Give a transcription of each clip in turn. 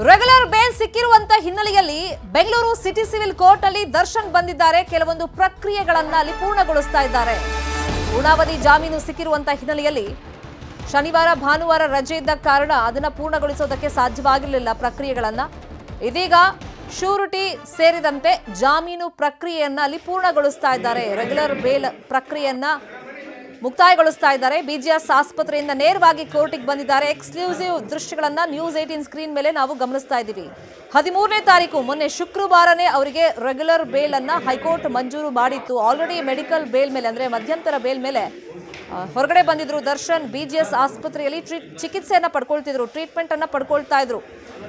Regular bale ಸಿಕ್ಕಿರುವಂತ ಹಿನ್ನೆಲೆಯಲ್ಲಿ Bengaluru city civil court ಅಲ್ಲಿ ದರ್ಶನ್ ಬಂದಿದ್ದಾರೆ. ಕೆಲವೊಂದು ಪ್ರಕ್ರಿಯೆಗಳನ್ನ ಅಲ್ಲಿ ಪೂರ್ಣಗೊಳಿಸ್ತಾ ಇದ್ದಾರೆ. ಪೂರ್ಣಾವಧಿ ಜಾಮೀನು ಸಿಕ್ಕಿರುವಂತ ಹಿನ್ನೆಲೆಯಲ್ಲಿ ಶನಿವಾರ ಭಾನುವಾರ ರಜೆ ಇದ್ದ ಕಾರಣ ಅದನ್ನ ಪೂರ್ಣಗೊಳಿಸೋದಕ್ಕೆ ಸಾಧ್ಯವಾಗಿರಲಿಲ್ಲ ಪ್ರಕ್ರಿಯೆಗಳನ್ನ. ಇದೀಗ ಶ್ಯೂರಿಟಿ ಸೇರಿದಂತೆ ಜಾಮೀನು ಪ್ರಕ್ರಿಯೆಯನ್ನ ಅಲ್ಲಿ ಪೂರ್ಣಗೊಳಿಸ್ತಾ ಇದ್ದಾರೆ. ರೆಗ್ಯುಲರ್ ಬೇಲ್ ಪ್ರಕ್ರಿಯೆಯನ್ನ ಮುಕ್ತಾಯಗೊಳಿಸ್ತಾ ಇದ್ದಾರೆ. ಬಿಜಿಎಸ್ ಆಸ್ಪತ್ರೆಯಿಂದ ನೇರವಾಗಿ ಕೋರ್ಟಿಗೆ ಬಂದಿದ್ದಾರೆ. ಎಕ್ಸ್ಕ್ಲೂಸಿವ್ ದೃಶ್ಯಗಳನ್ನ ನ್ಯೂಸ್ 18 ಸ್ಕ್ರೀನ್ ಮೇಲೆ ನಾವು ಗಮನಿಸ್ತಾ ಇದ್ದೀವಿ. 13ನೇ ತಾರೀಕು ಮೊನ್ನೆ ಶುಕ್ರವಾರನೇ ಅವರಿಗೆ ರೆಗ್ಯುಲರ್ ಬೇಲ್ ಅನ್ನ ಹೈಕೋರ್ಟ್ ಮಂಜೂರು ಮಾಡಿತ್ತು. ಆಲ್ರೆಡಿ ಮೆಡಿಕಲ್ ಬೇಲ್ ಮೇಲೆ ಅಂದ್ರೆ ಮಧ್ಯಂತರ ಬೇಲ್ ಮೇಲೆ ಹೊರಗಡೆ ಬಂದಿದ್ರು ದರ್ಶನ್. ಬಿಜಿಎಸ್ ಆಸ್ಪತ್ರೆಯಲ್ಲಿ ಚಿಕಿತ್ಸೆಯನ್ನ ಪಡ್ಕೊಳ್ತಿದ್ರು, ಟ್ರೀಟ್ಮೆಂಟ್ ಅನ್ನ ಪಡ್ಕೊಳ್ತಾ ಇದ್ರು.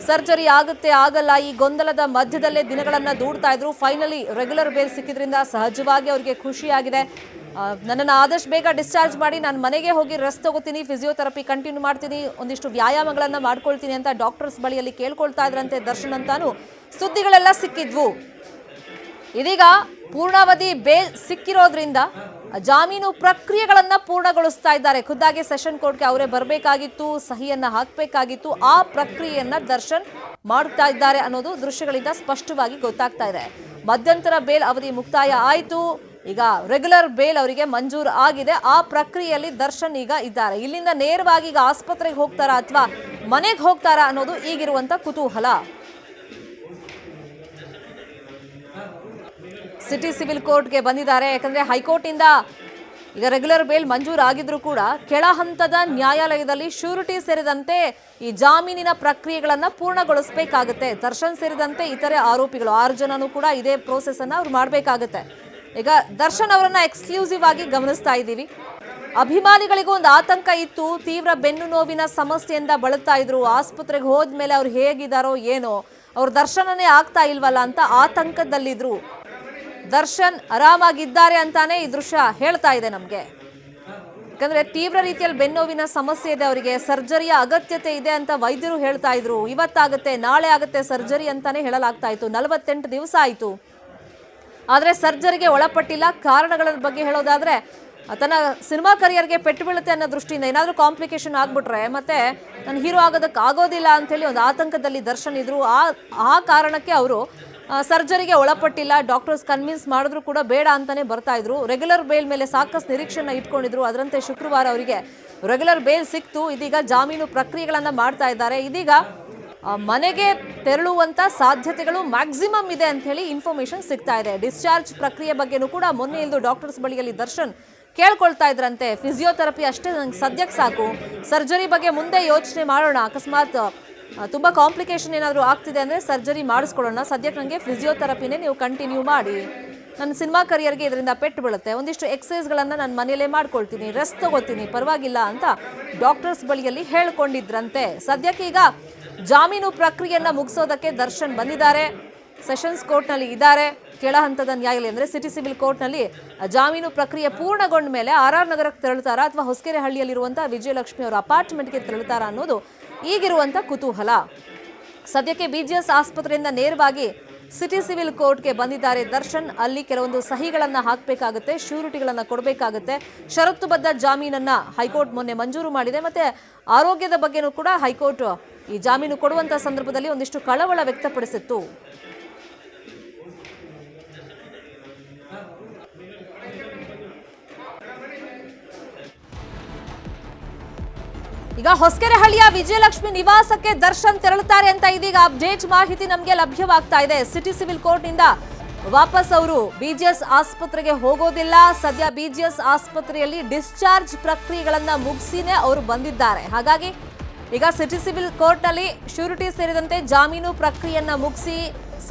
ಸರ್ಜರಿ ಆಗುತ್ತೆ ಆಗಲ್ಲ ಈ ಗೊಂದಲದ ಮಧ್ಯದಲ್ಲೇ ದಿನಗಳನ್ನ ದೂಡ್ತಾ ಇದ್ರು. ಫೈನಲಿ ರೆಗ್ಯುಲರ್ ಬೇಲ್ ಸಿಕ್ಕಿದ್ರಿಂದ ಸಹಜವಾಗಿ ಅವರಿಗೆ ಖುಷಿಯಾಗಿದೆ. ನನ್ನನ್ನು ಆದಷ್ಟು ಬೇಗ ಡಿಸ್ಚಾರ್ಜ್ ಮಾಡಿ ನಾನು ಮನೆಗೆ ಹೋಗಿ ರೆಸ್ಟ್ ತಗೋತೀನಿ, ಫಿಸಿಯೋಥೆರಪಿ ಕಂಟಿನ್ಯೂ ಮಾಡ್ತೀನಿ, ಒಂದಿಷ್ಟು ವ್ಯಾಯಾಮಗಳನ್ನು ಮಾಡ್ಕೊಳ್ತೀನಿ ಅಂತ ಡಾಕ್ಟರ್ಸ್ ಬಳಿಯಲ್ಲಿ ಕೇಳ್ಕೊಳ್ತಾ ಇದ್ರಂತೆ ದರ್ಶನ್ ಅಂತಾನು ಸುದ್ದಿಗಳೆಲ್ಲ ಸಿಕ್ಕಿದ್ವು. ಇದೀಗ ಪೂರ್ಣಾವಧಿ ಬೇಲ್ ಸಿಕ್ಕಿರೋದ್ರಿಂದ ಜಾಮೀನು ಪ್ರಕ್ರಿಯೆಗಳನ್ನ ಪೂರ್ಣಗೊಳಿಸ್ತಾ ಇದ್ದಾರೆ. ಖುದ್ದಾಗಿ ಸೆಷನ್ ಕೋರ್ಟ್ಗೆ ಅವರೇ ಬರಬೇಕಾಗಿತ್ತು, ಸಹಿಯನ್ನ ಹಾಕಬೇಕಾಗಿತ್ತು. ಆ ಪ್ರಕ್ರಿಯೆಯನ್ನ ದರ್ಶನ್ ಮಾಡ್ತಾ ಇದ್ದಾರೆ ಅನ್ನೋದು ದೃಶ್ಯಗಳಿಂದ ಸ್ಪಷ್ಟವಾಗಿ ಗೊತ್ತಾಗ್ತಾ ಇದೆ. ಮಧ್ಯಂತರ ಬೇಲ್ ಅವಧಿ ಮುಕ್ತಾಯ ಆಯಿತು. ಈಗ ರೆಗ್ಯುಲರ್ ಬೇಲ್ ಅವರಿಗೆ ಮಂಜೂರು ಆಗಿದೆ. ಆ ಪ್ರಕ್ರಿಯೆಯಲ್ಲಿ ದರ್ಶನ್ ಈಗ ಇದ್ದಾರೆ. ಇಲ್ಲಿಂದ ನೇರವಾಗಿ ಈಗ ಆಸ್ಪತ್ರೆಗೆ ಹೋಗ್ತಾರಾ ಅಥವಾ ಮನೆಗೆ ಹೋಗ್ತಾರಾ ಅನ್ನೋದು ಈಗಿರುವಂತ ಕುತೂಹಲ. ಸಿಟಿ ಸಿವಿಲ್ ಕೋರ್ಟ್ಗೆ ಬಂದಿದ್ದಾರೆ. ಯಾಕಂದ್ರೆ ಹೈಕೋರ್ಟ್ ಇಂದ ಈಗ ರೆಗ್ಯುಲರ್ ಬೇಲ್ ಮಂಜೂರು ಆಗಿದ್ರು ಕೂಡ ಕೆಳ ಹಂತದ ನ್ಯಾಯಾಲಯದಲ್ಲಿ ಶ್ಯೂರಿಟಿ ಸೇರಿದಂತೆ ಈ ಜಾಮೀನಿನ ಪ್ರಕ್ರಿಯೆಗಳನ್ನ ಪೂರ್ಣಗೊಳಿಸಬೇಕಾಗುತ್ತೆ. ದರ್ಶನ್ ಸೇರಿದಂತೆ ಇತರೆ ಆರೋಪಿಗಳು 6 ಜನನೂ ಕೂಡ ಇದೇ ಪ್ರೋಸೆಸ್ ಅನ್ನ ಅವ್ರು ಮಾಡಬೇಕಾಗುತ್ತೆ. ಈಗ ದರ್ಶನ್ ಅವರನ್ನ ಎಕ್ಸ್ಕ್ಲೂಸಿವ್ ಆಗಿ ಗಮನಿಸ್ತಾ ಇದ್ದೀವಿ. ಅಭಿಮಾನಿಗಳಿಗೂ ಒಂದು ಆತಂಕ ಇತ್ತು. ತೀವ್ರ ಬೆನ್ನು ನೋವಿನ ಸಮಸ್ಯೆಯಿಂದ ಬಳಲ್ತಾ ಇದ್ರು. ಆಸ್ಪತ್ರೆಗೆ ಹೋದ್ಮೇಲೆ ಅವ್ರು ಹೇಗಿದ್ದಾರೋ ಏನೋ, ಅವ್ರ ದರ್ಶನನೇ ಆಗ್ತಾ ಇಲ್ವಲ್ಲ ಅಂತ ಆತಂಕದಲ್ಲಿದ್ರು. ದರ್ಶನ್ ಆರಾಮಾಗಿದ್ದಾರೆ ಅಂತಾನೆ ಈ ದೃಶ್ಯ ಹೇಳ್ತಾ ಇದೆ ನಮ್ಗೆ. ಯಾಕಂದ್ರೆ ತೀವ್ರ ರೀತಿಯಲ್ಲಿ ಬೆನ್ನೋವಿನ ಸಮಸ್ಯೆ ಇದೆ ಅವರಿಗೆ, ಸರ್ಜರಿಯ ಅಗತ್ಯತೆ ಇದೆ ಅಂತ ವೈದ್ಯರು ಹೇಳ್ತಾ ಇದ್ರು. ಇವತ್ತಾಗುತ್ತೆ ನಾಳೆ ಆಗುತ್ತೆ ಸರ್ಜರಿ ಅಂತಾನೆ ಹೇಳಲಾಗ್ತಾ ಇತ್ತು. 48 ದಿವಸ ಆಯಿತು, ಆದರೆ ಸರ್ಜರಿಗೆ ಒಳಪಟ್ಟಿಲ್ಲ. ಕಾರಣಗಳ ಬಗ್ಗೆ ಹೇಳೋದಾದ್ರೆ ತನ್ನ ಸಿನಿಮಾ ಕರಿಯರ್ಗೆ ಪೆಟ್ಟು ಬೀಳುತ್ತೆ ಅನ್ನೋ ದೃಷ್ಟಿಯಿಂದ ಏನಾದರೂ ಕಾಂಪ್ಲಿಕೇಶನ್ ಆಗ್ಬಿಟ್ರೆ ಮತ್ತೆ ನಾನು ಹೀರೋ ಆಗೋದಕ್ಕೆ ಆಗೋದಿಲ್ಲ ಅಂಥೇಳಿ ಒಂದು ಆತಂಕದಲ್ಲಿ ದರ್ಶನ್ ಇದ್ರು. ಆ ಕಾರಣಕ್ಕೆ ಅವರು ಸರ್ಜರಿಗೆ ಒಳಪಟ್ಟಿಲ್ಲ. ಡಾಕ್ಟರ್ಸ್ ಕನ್ವಿನ್ಸ್ ಮಾಡಿದ್ರು ಕೂಡ ಬೇಡ ಅಂತಾನೆ ಬರ್ತಾ ಇದ್ರು. ರೆಗ್ಯುಲರ್ ಬೇಲ್ ಮೇಲೆ ಸಾಕಷ್ಟು ನಿರೀಕ್ಷೆನ ಇಟ್ಕೊಂಡಿದ್ರು. ಅದರಂತೆ ಶುಕ್ರವಾರ ಅವರಿಗೆ ರೆಗ್ಯುಲರ್ ಬೇಲ್ ಸಿಕ್ತು. ಇದೀಗ ಜಾಮೀನು ಪ್ರಕ್ರಿಯೆಗಳನ್ನ ಮಾಡ್ತಾ ಇದ್ದಾರೆ. ಇದೀಗ ಮನೆಗೆ ತೆರಳುವಂತ ಸಾಧ್ಯತೆಗಳು ಮ್ಯಾಕ್ಸಿಮಮ್ ಇದೆ ಅಂತ ಹೇಳಿ ಇನ್ಫಾರ್ಮೇಶನ್ ಸಿಗ್ತಾ ಇದೆ. ಡಿಸ್ಚಾರ್ಜ್ ಪ್ರಕ್ರಿಯೆ ಬಗ್ಗೆನೂ ಕೂಡ ಮೊನ್ನೆ ಇಂದು ಡಾಕ್ಟರ್ಸ್ ಬಳಿಯಲ್ಲಿ ದರ್ಶನ್ ಕೇಳ್ಕೊಳ್ತಾ ಇದ್ರಂತೆ. ಫಿಸಿಯೋಥೆರಪಿ ಅಷ್ಟೇ ನಂಗೆ ಸದ್ಯಕ್ಕೆ ಸಾಕು, ಸರ್ಜರಿ ಬಗ್ಗೆ ಮುಂದೆ ಯೋಚನೆ ಮಾಡೋಣ, ಅಕಸ್ಮಾತ್ ತುಂಬಾ ಕಾಂಪ್ಲಿಕೇಶನ್ ಏನಾದರೂ ಆಗ್ತಿದೆ ಅಂದ್ರೆ ಸರ್ಜರಿ ಮಾಡಿಸ್ಕೊಳ್ಳೋಣ, ಸದ್ಯಕ್ಕೆ ನನಗೆ ಫಿಸಿಯೋಥೆರಪಿನೇ ನೀವು ಕಂಟಿನ್ಯೂ ಮಾಡಿ, ನನ್ನ ಸಿನಿಮಾ ಕರಿಯರ್ಗೆ ಇದರಿಂದ ಪೆಟ್ಟು ಬೀಳುತ್ತೆ, ಒಂದಿಷ್ಟು ಎಕ್ಸಸೈಸ್ಗಳನ್ನು ನಾನು ಮನೆಯಲ್ಲೇ ಮಾಡ್ಕೊಳ್ತೀನಿ, ರೆಸ್ಟ್ ತಗೋತೀನಿ, ಪರವಾಗಿಲ್ಲ ಅಂತ ಡಾಕ್ಟರ್ಸ್ ಬಳಿಯಲ್ಲಿ ಹೇಳ್ಕೊಂಡಿದ್ರಂತೆ. ಸದ್ಯಕ್ಕೆ ಈಗ ಜಾಮೀನು ಪ್ರಕ್ರಿಯೆಯನ್ನ ಮುಗಿಸೋದಕ್ಕೆ ದರ್ಶನ್ ಬಂದಿದ್ದಾರೆ. ಸೆಷನ್ಸ್ ಕೋರ್ಟ್ನಲ್ಲಿ ಇದ್ದಾರೆ. ಕೆಳ ಹಂತದ ನ್ಯಾಯಾಲಯ ಅಂದರೆ ಸಿಟಿ ಸಿವಿಲ್ ಕೋರ್ಟ್ನಲ್ಲಿ ಜಾಮೀನು ಪ್ರಕ್ರಿಯೆ ಪೂರ್ಣಗೊಂಡ ಮೇಲೆ RR ನಗರಕ್ಕೆ ತೆರಳುತ್ತಾರಾ ಅಥವಾ ಹೊಸಕೆರೆಹಳ್ಳಿಯಲ್ಲಿರುವಂಥ ವಿಜಯಲಕ್ಷ್ಮಿ ಅವರ ಅಪಾರ್ಟ್ಮೆಂಟ್ಗೆ ತೆರಳುತ್ತಾರಾ ಅನ್ನೋದು ಈಗಿರುವಂಥ ಕುತೂಹಲ. ಸದ್ಯಕ್ಕೆ ಬಿಜಿಎಸ್ ಆಸ್ಪತ್ರೆಯಿಂದ ನೇರವಾಗಿ ಸಿಟಿ ಸಿವಿಲ್ ಕೋರ್ಟ್ಗೆ ಬಂದಿದ್ದಾರೆ ದರ್ಶನ್. ಅಲ್ಲಿ ಕೆಲವೊಂದು ಸಹಿಗಳನ್ನು ಹಾಕಬೇಕಾಗುತ್ತೆ, ಶ್ಯೂರಿಟಿಗಳನ್ನು ಕೊಡಬೇಕಾಗುತ್ತೆ. ಷರತ್ತುಬದ್ಧ ಜಾಮೀನನ್ನ ಹೈಕೋರ್ಟ್ ಮೊನ್ನೆ ಮಂಜೂರು ಮಾಡಿದೆ. ಮತ್ತೆ ಆರೋಗ್ಯದ ಬಗ್ಗೆನೂ ಕೂಡ ಹೈಕೋರ್ಟ್ ಈ ಜಾಮೀನು ಕೊಡುವಂತ ಸಂದರ್ಭದಲ್ಲಿ ಒಂದಿಷ್ಟು ಕಳವಳ ವ್ಯಕ್ತಪಡಿಸಿತ್ತು. ಈಗ ಹೊಸಕೆರೆಹಳ್ಳಿಯ ವಿಜಯಲಕ್ಷ್ಮಿ ನಿವಾಸಕ್ಕೆ ದರ್ಶನ್ ತೆರಳುತ್ತಾರೆ ಅಂತ ಇದೀಗ ಅಪ್ಡೇಟ್ ಮಾಹಿತಿ ನಮಗೆ ಲಭ್ಯವಾಗ್ತಾ ಇದೆ. ಸಿಟಿ ಸಿವಿಲ್ ಕೋರ್ಟ್ ನಿಂದ ವಾಪಸ್ ಅವರು ಬಿಜಿಎಸ್ ಆಸ್ಪತ್ರೆಗೆ ಹೋಗೋದಿಲ್ಲ. ಸದ್ಯ ಬಿಜಿಎಸ್ ಆಸ್ಪತ್ರೆಯಲ್ಲಿ ಡಿಸ್ಚಾರ್ಜ್ ಪ್ರಕ್ರಿಯೆಗಳನ್ನ ಮುಗಿಸಿನೇ ಅವರು ಬಂದಿದ್ದಾರೆ. ಹಾಗಾಗಿ ಈಗ ಸಿಟಿ ಸಿವಿಲ್ ಕೋರ್ಟ್ ನಲ್ಲಿ ಶ್ಯೂರಿಟಿ ಸೇರಿದಂತೆ ಜಾಮೀನು ಪ್ರಕ್ರಿಯೆಯನ್ನ ಮುಗಿಸಿ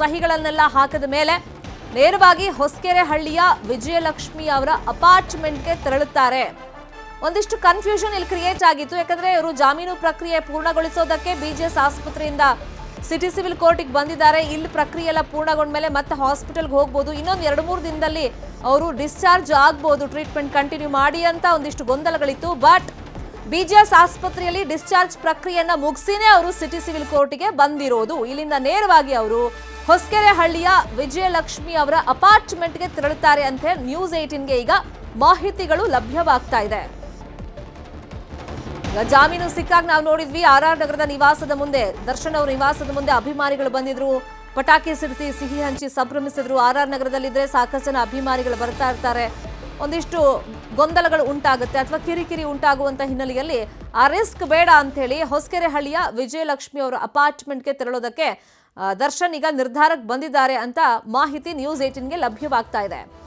ಸಹಿಗಳನ್ನೆಲ್ಲ ಹಾಕಿದ ಮೇಲೆ ನೇರವಾಗಿ ಹೊಸಕೆರೆಹಳ್ಳಿಯ ವಿಜಯಲಕ್ಷ್ಮಿ ಅವರ ಅಪಾರ್ಟ್ಮೆಂಟ್ಗೆ ತೆರಳುತ್ತಾರೆ. ಒಂದಿಷ್ಟು ಕನ್ಫ್ಯೂಷನ್ ಇಲ್ಲಿ ಕ್ರಿಯೇಟ್ ಆಗಿತ್ತು. ಯಾಕಂದ್ರೆ ಇವರು ಜಾಮೀನು ಪ್ರಕ್ರಿಯೆ ಪೂರ್ಣಗೊಳಿಸೋದಕ್ಕೆ ಬಿಜಿಎಸ್ ಆಸ್ಪತ್ರೆಯಿಂದ ಸಿಟಿ ಸಿವಿಲ್ ಕೋರ್ಟಿಗೆ ಬಂದಿದ್ದಾರೆ. ಇಲ್ಲಿ ಪ್ರಕ್ರಿಯೆ ಎಲ್ಲ ಪೂರ್ಣಗೊಂಡ ಮೇಲೆ ಮತ್ತೆ ಹಾಸ್ಪಿಟಲ್ಗೆ ಹೋಗ್ಬೋದು, ಇನ್ನೊಂದು 2-3 ದಿನದಲ್ಲಿ ಅವರು ಡಿಸ್ಚಾರ್ಜ್ ಆಗ್ಬೋದು, ಟ್ರೀಟ್ಮೆಂಟ್ ಕಂಟಿನ್ಯೂ ಮಾಡಿ ಅಂತ ಒಂದಿಷ್ಟು ಗೊಂದಲಗಳಿತ್ತು. ಬಟ್ ಬಿಜಿಎಸ್ ಆಸ್ಪತ್ರೆಯಲ್ಲಿ ಡಿಸ್ಚಾರ್ಜ್ ಪ್ರಕ್ರಿಯೆಯನ್ನ ಮುಗಿಸಿನೇ ಅವರು ಸಿಟಿ ಸಿವಿಲ್ ಕೋರ್ಟ್ಗೆ ಬಂದಿರೋದು. ಇಲ್ಲಿಂದ ನೇರವಾಗಿ ಅವರು ಹೊಸಕೆರೆಹಳ್ಳಿಯ ವಿಜಯಲಕ್ಷ್ಮಿ ಅವರ ಅಪಾರ್ಟ್ಮೆಂಟ್ಗೆ ತೆರಳುತ್ತಾರೆ ಅಂತ ನ್ಯೂಸ್ 18ಗೆ ಈಗ ಮಾಹಿತಿಗಳು ಲಭ್ಯವಾಗ್ತಾ ಇದೆ. ಈಗ ಜಾಮೀನು ಸಿಕ್ಕಾಗ ನಾವು ನೋಡಿದ್ವಿ RR ನಗರದ ನಿವಾಸದ ಮುಂದೆ, ದರ್ಶನ್ ಅವರ ನಿವಾಸದ ಮುಂದೆ ಅಭಿಮಾನಿಗಳು ಬಂದಿದ್ರು, ಪಟಾಕಿ ಸಿಡಿಸಿ ಸಿಹಿ ಹಂಚಿ ಸಂಭ್ರಮಿಸಿದ್ರು. RR ನಗರದಲ್ಲಿದ್ರೆ ಸಾಕಷ್ಟು ಜನ ಅಭಿಮಾನಿಗಳು ಬರ್ತಾ ಇರ್ತಾರೆ. ಒಂದಿಷ್ಟು ಗೊಂದಲಗಳು ಉಂಟಾಗುತ್ತೆ ಅಥವಾ ಕಿರಿಕಿರಿ ಉಂಟಾಗುವಂತ ಹಿನ್ನೆಲೆಯಲ್ಲಿ ಆ ರಿಸ್ಕ್ ಬೇಡ ಅಂತ ಹೇಳಿ ಹೊಸಕೆರೆಹಳ್ಳಿಯ ವಿಜಯಲಕ್ಷ್ಮಿ ಅವರ ಅಪಾರ್ಟ್ಮೆಂಟ್ಗೆ ತೆರಳೋದಕ್ಕೆ ದರ್ಶನ್ ಈಗ ನಿರ್ಧಾರಕ್ಕೆ ಬಂದಿದ್ದಾರೆ ಅಂತ ಮಾಹಿತಿ ನ್ಯೂಸ್ 18ಗೆ ಲಭ್ಯವಾಗ್ತಾ ಇದೆ.